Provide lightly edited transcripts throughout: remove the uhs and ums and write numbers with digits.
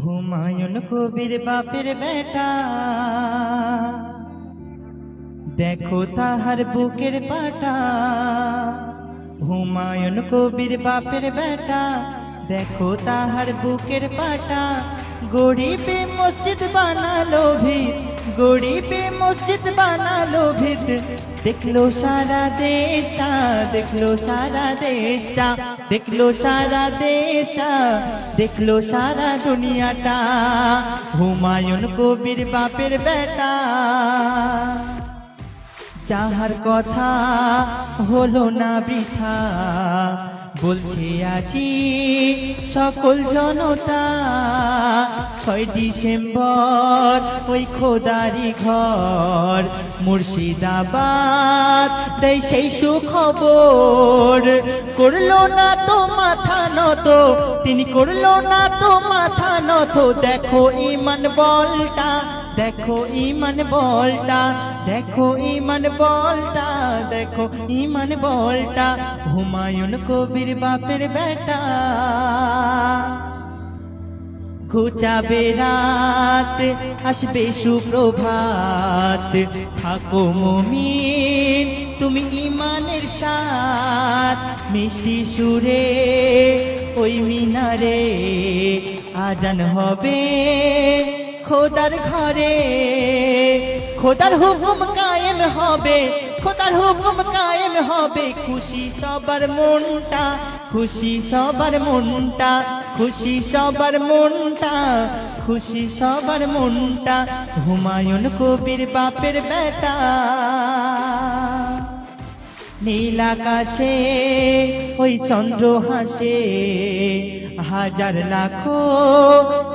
হুমায়ুন কবির বাপের বেটা, দেখো তাহার বুকের পাটা। হুমায়ুন কবির বাপের বেটা, দেখো তাহার বুকের পাটা। গরিবে মসজিদ বানালো ভিত, গরিবে মসজিদ বানালো ভিত। দেখলো সারা দেশটা, দেখলো সারা দেশটা, দেখলো সারা দেশটা, দেখলো সারা দুনিয়াটা। হুমায়ুন কবির বাপের বেটা, যাহার কথা হলো না বৃথা, বলছে আজি সকল জনতা। 6 ডিসেম্বর ওই খোদারি ঘর মুর্শিদাবাদ দেয় সেই সুখবর। করলো না তো মাথা নত, তিনি করলো না তো মাথা নত। দেখো ইমান বলটা, দেখো ইমান বলটা, দেখো ইমান বলটা, দেখো ইমান বলটা। হুমায়ুন কবির বাপের বেটা, ঘুচাবে রাত আসবে সুপ্রভাত। থাকো মুমিন তুমি ইমানের সাথ, মিষ্টি সুরে ওই মিনারে আজান হবে খোদার ঘরে। খোদার হুকুম কায়েম হবে, খোদার হুকুম কায়েম হবে। খুশি সবার মনটা, খুশি সবার মনটা, খুশি সবার মনটা, খুশি সবার মনটা। হুমায়ুন কবির বাপের বেটা, নীল আকাশে ওই চন্দ্র হাসে। হাজার লাখো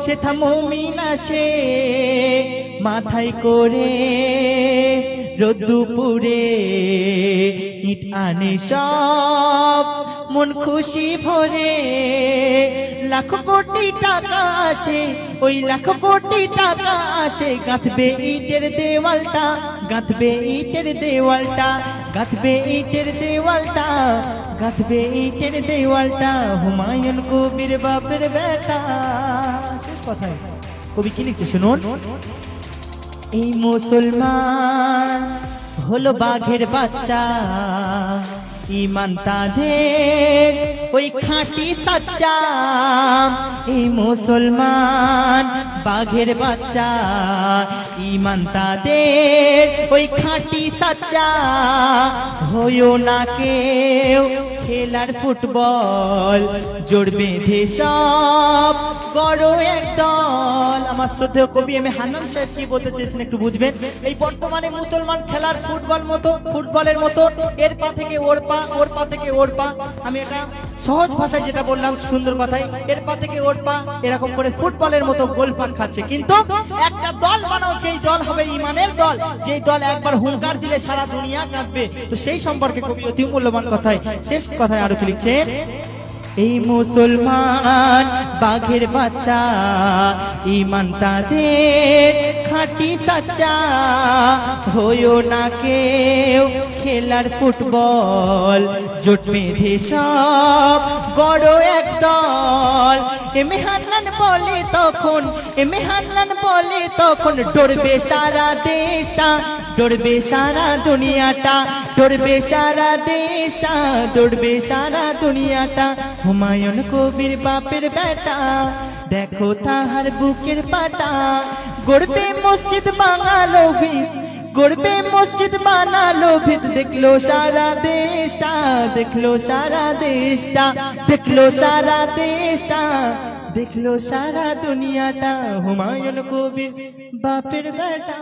সেথা মুমিন আসে, মাথায় করে রোদ্দুপুরে ইট আনে সব মন খুশি ভরে। লাখ কোটি টাকা আসে, ওই লাখ কোটি টাকা আসে। গাঁথবে ইটের দেওয়ালটা, গাঁথবে ইটের দেওয়ালটা, গাঁথবে ইটের দেওয়ালটা, গাঁথবে ইটের দেওয়ালটা। হুমায়ুন কবির বাপের বেটা। শেষ কথায় কবি কি লিখছে শুনুন। এই মুসলমান হলো বাঘের বাচ্চা, ইমান তাদের ওই খাঁটি সাচ্চা। এই মুসলমান বাঘের বাচ্চা, ইমান তাদের ওই খাঁটি সাচ্চা। হইও না কেউ খেলার ফুটবল, জোর বেঁধে সব বড় এক দল। আমার শ্রদ্ধেয় কবি এম এ হান্নান সাহেব কি বলতে চেয়েছেন একটু বুঝবেন। এই বর্তমানে মুসলমান খেলার ফুটবল মতো, ফুটবলের মতো এর পা থেকে ওর পা, ওর পা থেকে ওর পা। আমি এটা সহজ ভাষায় যেটা বললাম সুন্দর কথাই, এর পা থেকে ওর পা এরকম করে ফুটবলের মতো গোল পাক খাচ্ছে। কিন্তু একটা দল বানাও, যেই দল হবে ইমানের দল, যেই দল একবার হুঙ্কার দিলে সারা দুনিয়া কাঁপবে। তো সেই সম্পর্কে কবি অতি মূল্যবান কথায় শেষ কথায় আরো কি লিখছে। এই মুসলমান বাঘের বাচ্চা, ইমান তাদের খাঁটি সাচ্চা। হইও না কেউ খেলার ফুটবল, জোট বেঁধে সব বড় এক দল। এম এ হান্নান বলে তখন, এম এ হান্নান বলে তখন। ডরবে সারা দেশটা, ডরবে সারা দুনিয়াটা, ডরবে সারা দেশটা, ডরবে সারা দুনিয়াটা। হুমায়ুন কবির বাপের বেটা, দেখো তাহার বুকের পাটা। গড়বে মসজিদ বানালো ভিত, গড়বে মসজিদ বানালো ভিত। দেখলো সারা দেশটা, দেখলো সারা দেশটা, দেখলো সারা দেশটা, দেখলো সারা দুনিয়াটা। হুমায়ুন কবির বাপের বেটা।